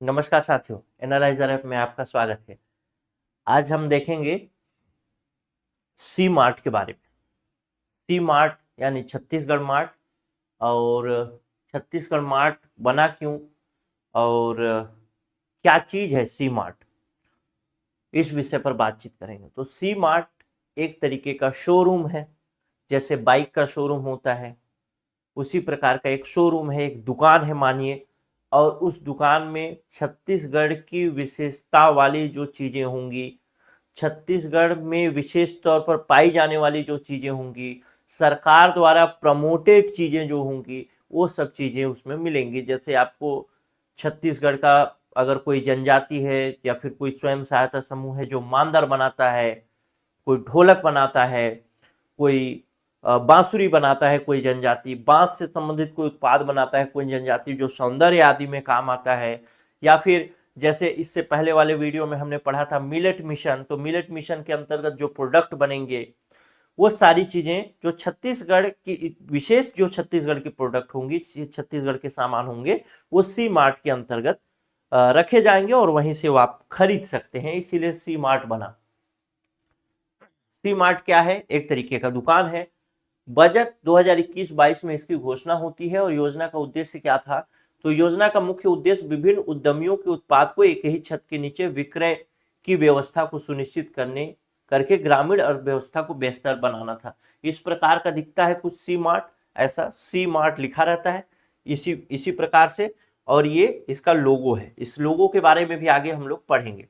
नमस्कार साथियों, analyser app में आपका स्वागत है। आज हम देखेंगे सी मार्ट के बारे में। सी मार्ट यानी छत्तीसगढ़ मार्ट, और छत्तीसगढ़ मार्ट बना क्यों और क्या चीज है सी मार्ट, इस विषय पर बातचीत करेंगे। तो सी मार्ट एक तरीके का शोरूम है, जैसे बाइक का शोरूम होता है उसी प्रकार का एक शोरूम है, एक दुकान है मानिए। और उस दुकान में छत्तीसगढ़ की विशेषता वाली जो चीजें होंगी, छत्तीसगढ़ में विशेष तौर पर पाई जाने वाली जो चीजें होंगी, सरकार द्वारा प्रमोटेड चीजें जो होंगी, वो सब चीजें उसमें मिलेंगी। जैसे आपको छत्तीसगढ़ का अगर कोई जनजाति है या फिर कोई स्वयं सहायता समूह है जो मांदर बनाता है, कोई ढोलक बनाता है, कोई बांसुरी बनाता है, कोई जनजाति बांस से संबंधित कोई उत्पाद बनाता है, कोई जनजाति जो सौंदर्य आदि में काम आता है, या फिर जैसे इससे पहले वाले वीडियो में हमने पढ़ा था मिलेट मिशन, तो मिलेट मिशन के अंतर्गत जो प्रोडक्ट बनेंगे वो सारी चीजें जो छत्तीसगढ़ की विशेष जो छत्तीसगढ़ की प्रोडक्ट होंगी, छत्तीसगढ़ के सामान होंगे, वो सी मार्ट के अंतर्गत रखे जाएंगे और वहीं से वो आप खरीद सकते हैं, इसीलिए सी मार्ट बना। सी मार्ट क्या है? एक तरीके का दुकान है। बजट 2021-22 में इसकी घोषणा होती है और योजना का उद्देश्य क्या था? तो योजना का मुख्य उद्देश्य विभिन्न उद्यमियों के उत्पाद को एक ही छत के नीचे विक्रय की व्यवस्था को सुनिश्चित करके ग्रामीण अर्थव्यवस्था को बेहतर बनाना था। इस प्रकार का दिखता है कुछ सी मार्ट, ऐसा सी मार्ट लिखा रहता है इसी प्रकार से, और ये इसका लोगो है। इस लोगो के बारे में भी आगे हम लोग पढ़ेंगे।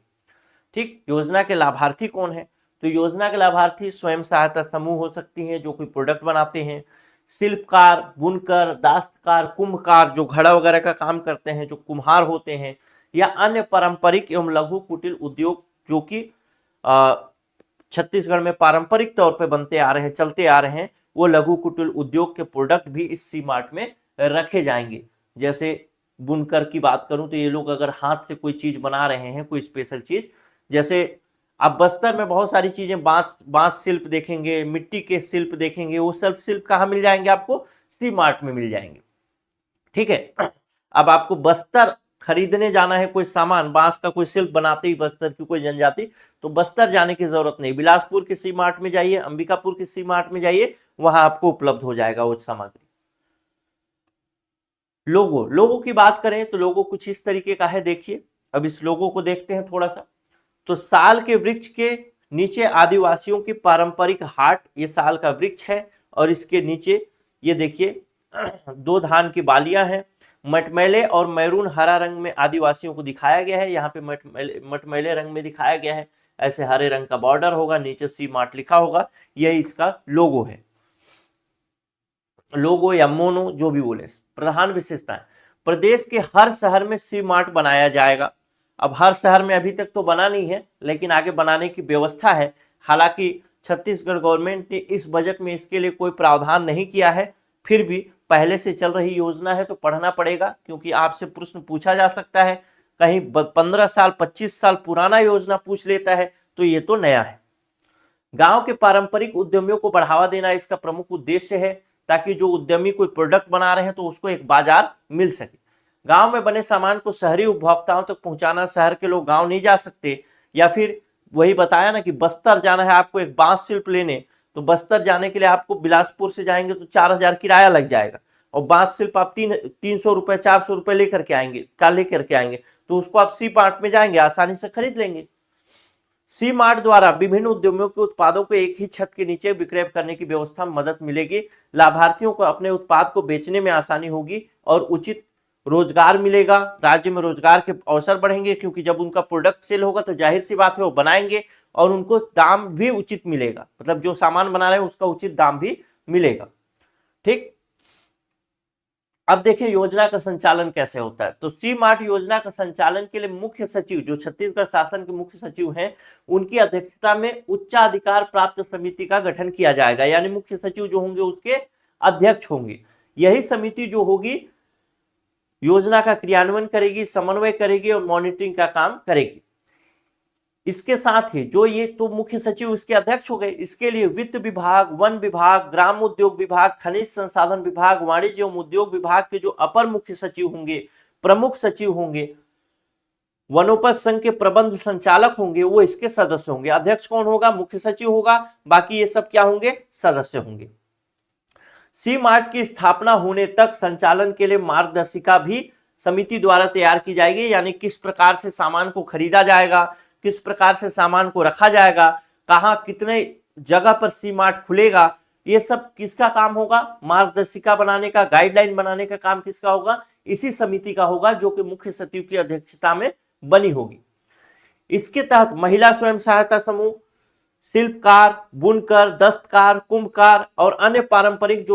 ठीक, योजना के लाभार्थी कौन है? तो योजना के लाभार्थी स्वयं सहायता समूह हो सकती हैं जो कोई प्रोडक्ट बनाते हैं, शिल्पकार, बुनकर, दास्तकार, कुंभकार जो घड़ा वगैरह का काम करते हैं, जो कुम्हार होते हैं, या अन्य पारंपरिक एवं लघु कुटीर उद्योग जो कि छत्तीसगढ़ में पारंपरिक तौर पे बनते आ रहे हैं, चलते आ रहे हैं, वो लघु कुटीर उद्योग के प्रोडक्ट भी इस सी मार्ट में रखे जाएंगे। जैसे बुनकर की बात करूं तो ये लोग अगर हाथ से कोई चीज बना रहे हैं, कोई स्पेशल चीज, जैसे आप बस्तर में बहुत सारी चीजें बांस शिल्प देखेंगे, मिट्टी के शिल्प देखेंगे, वो सब शिल्प कहाँ मिल जाएंगे? आपको सी मार्ट में मिल जाएंगे। ठीक है, अब आपको बस्तर खरीदने जाना है कोई सामान, बांस का कोई शिल्प बनाते ही बस्तर की कोई जनजाति, तो बस्तर जाने की जरूरत नहीं, बिलासपुर की सी मार्ट में जाइए, अंबिकापुर की सी मार्ट में जाइए, वहां आपको उपलब्ध हो जाएगा वो सामग्री। लोगो की बात करें तो लोगो कुछ इस तरीके का है, देखिए। अब इस लोगो को देखते हैं थोड़ा सा। तो साल के वृक्ष के नीचे आदिवासियों की पारंपरिक हाट, ये साल का वृक्ष है, और इसके नीचे ये देखिए दो धान की बालियां हैं। मटमैले और मैरून हरा रंग में आदिवासियों को दिखाया गया है, यहाँ पे मटमैले रंग में दिखाया गया है, ऐसे हरे रंग का बॉर्डर होगा, नीचे सी मार्ट लिखा होगा, यही इसका लोगो है। लोगो या मोनो जो भी बोले। प्रधान विशेषताएं, प्रदेश के हर शहर में सी मार्ट बनाया जाएगा। अब हर शहर में अभी तक तो बना नहीं है, लेकिन आगे बनाने की व्यवस्था है। हालांकि छत्तीसगढ़ गवर्नमेंट ने इस बजट में इसके लिए कोई प्रावधान नहीं किया है, फिर भी पहले से चल रही योजना है तो पढ़ना पड़ेगा, क्योंकि आपसे प्रश्न पूछा जा सकता है, कहीं 15 साल 25 साल पुराना योजना पूछ लेता है, तो ये तो नया है। गांव के पारंपरिक उद्यमियों को बढ़ावा देना इसका प्रमुख उद्देश्य है, ताकि जो उद्यमी कोई प्रोडक्ट बना रहे हैं तो उसको एक बाजार मिल सके। गांव में बने सामान को शहरी उपभोक्ताओं तक पहुंचाना, शहर के लोग गांव नहीं जा सकते, या फिर वही बताया ना कि बस्तर जाना है आपको एक बांस शिल्प लेने, तो बस्तर जाने के लिए आपको बिलासपुर से जाएंगे तो 4,000 किराया लग जाएगा, और बांस शिल्प आप 300 रुपए 400 रुपए लेकर के आएंगे, तो उसको आप सी मार्ट में जाएंगे आसानी से खरीद लेंगे। सी मार्ट द्वारा विभिन्न उद्यमियों के उत्पादों को एक ही छत के नीचे विक्रय करने की व्यवस्था में मदद मिलेगी। लाभार्थियों को अपने उत्पाद को बेचने में आसानी होगी और उचित रोजगार मिलेगा। राज्य में रोजगार के अवसर बढ़ेंगे, क्योंकि जब उनका प्रोडक्ट सेल होगा तो जाहिर सी बात है वो बनाएंगे और उनको दाम भी उचित मिलेगा, मतलब जो सामान बना रहे हैं उसका उचित दाम भी मिलेगा। ठीक, अब देखिए योजना का संचालन कैसे होता है। तो सी मार्ट योजना का संचालन के लिए मुख्य सचिव, जो छत्तीसगढ़ शासन के मुख्य सचिव हैं, उनकी अध्यक्षता में उच्चाधिकार प्राप्त समिति का गठन किया जाएगा, यानी मुख्य सचिव जो होंगे उसके अध्यक्ष होंगे। यही समिति जो होगी योजना का क्रियान्वयन करेगी, समन्वय करेगी और मॉनिटरिंग का काम करेगी। इसके साथ ही जो ये तो मुख्य सचिव इसके अध्यक्ष हो गए, इसके लिए वित्त विभाग, वन विभाग, ग्राम उद्योग विभाग, खनिज संसाधन विभाग, वाणिज्य एवं उद्योग विभाग के जो अपर मुख्य सचिव होंगे, प्रमुख सचिव होंगे, वनोपज संघ के प्रबंध संचालक होंगे वो इसके सदस्य होंगे। अध्यक्ष कौन होगा? मुख्य सचिव होगा। बाकी ये सब क्या होंगे? सदस्य होंगे। सी मार्ट की स्थापना होने तक संचालन के लिए मार्गदर्शिका भी समिति द्वारा तैयार की जाएगी, यानी किस प्रकार से सामान को खरीदा जाएगा, किस प्रकार से सामान को रखा जाएगा, कहां कितने जगह पर सी मार्ट खुलेगा, ये सब किसका काम होगा? मार्गदर्शिका बनाने का, गाइडलाइन बनाने का काम किसका होगा? इसी समिति का होगा, जो कि मुख्य सचिव की अध्यक्षता में बनी होगी। इसके तहत महिला स्वयं सहायता समूह, शिल्पकार, बुनकर, दस्तकार, कुंभकार और अन्य पारंपरिक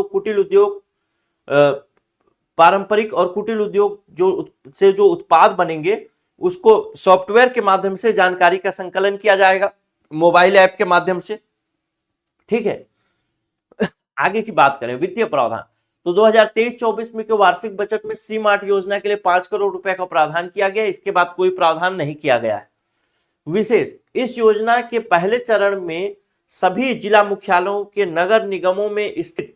और कुटीर उद्योग जो उत्पाद बनेंगे उसको सॉफ्टवेयर के माध्यम से जानकारी का संकलन किया जाएगा, मोबाइल ऐप के माध्यम से। ठीक है, आगे की बात करें वित्तीय प्रावधान, तो 2023-24 में के वार्षिक बजट में सी मार्ट योजना के लिए 5 करोड़ रुपए का प्रावधान किया गया। इसके बाद कोई प्रावधान नहीं किया गया है। विशेष, इस योजना के पहले चरण में सभी जिला मुख्यालयों के नगर निगमों में स्थित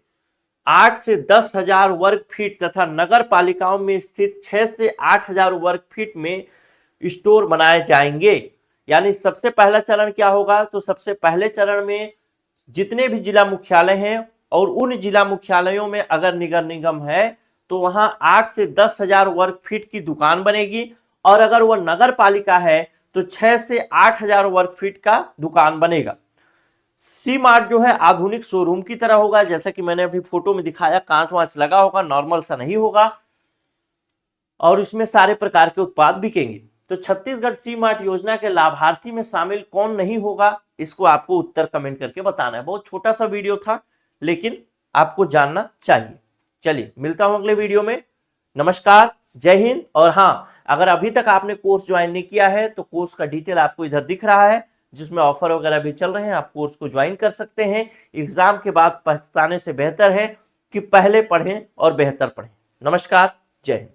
8 से 10 हजार वर्ग फीट तथा नगर पालिकाओं में स्थित 6 से 8 हजार वर्ग फीट में स्टोर बनाए जाएंगे। यानी सबसे पहला चरण क्या होगा? तो सबसे पहले चरण में जितने भी जिला मुख्यालय हैं और उन जिला मुख्यालयों में अगर नगर निगम है तो वहां 8 से 10 हजार वर्ग फीट की दुकान बनेगी, और अगर वह नगर पालिका है तो 6 से 8 हजार वर्ग फीट का दुकान बनेगा। सी मार्ट जो है आधुनिक शोरूम की तरह होगा, जैसा कि मैंने अभी फोटो में दिखाया, कांच वांच लगा होगा, नॉर्मल सा नहीं होगा, और इसमें सारे प्रकार के उत्पाद बिकेंगे। तो छत्तीसगढ़ सी मार्ट योजना के लाभार्थी में शामिल कौन नहीं होगा, इसको आपको उत्तर कमेंट करके बताना है। बहुत छोटा सा वीडियो था, लेकिन आपको जानना चाहिए। चलिए, मिलता हूं अगले वीडियो में। नमस्कार, जय हिंद। और हाँ, अगर अभी तक आपने कोर्स ज्वाइन नहीं किया है तो कोर्स का डिटेल आपको इधर दिख रहा है, जिसमें ऑफर वगैरह भी चल रहे हैं। आप कोर्स को ज्वाइन कर सकते हैं। एग्जाम के बाद पछताने से बेहतर है कि पहले पढ़ें और बेहतर पढ़ें। नमस्कार, जय हिंद।